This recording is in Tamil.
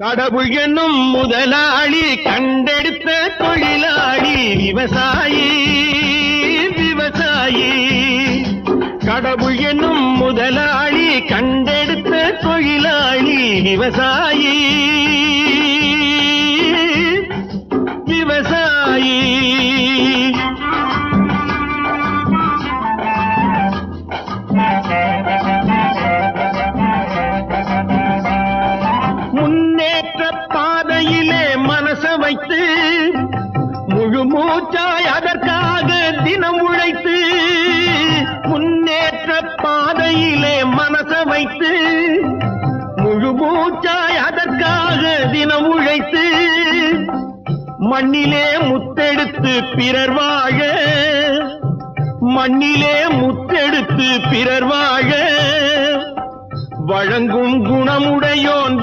கடவுள் என்னும் முதலாளி கண்டெடுத்த தொழிலாளி விவசாயி விவசாயி. கடவுள் என்னும் முதலாளி கண்டெடுத்த தொழிலாளி விவசாயி விவசாயி. முன்னேற்ற பாதையிலே மனச வைத்து முழு மூச்சாய் அதற்காக தினம் உழைத்து, முன்னேற்ற பாதையிலே மனச வைத்து முழு மூச்சாய் அதற்காக தினம் உழைத்து, மண்ணிலே முத்தெடுத்து பிறர் வாழ, மண்ணிலே முத்தெடுத்து பிறர் வாழ வழங்கும் குணமுடையோன்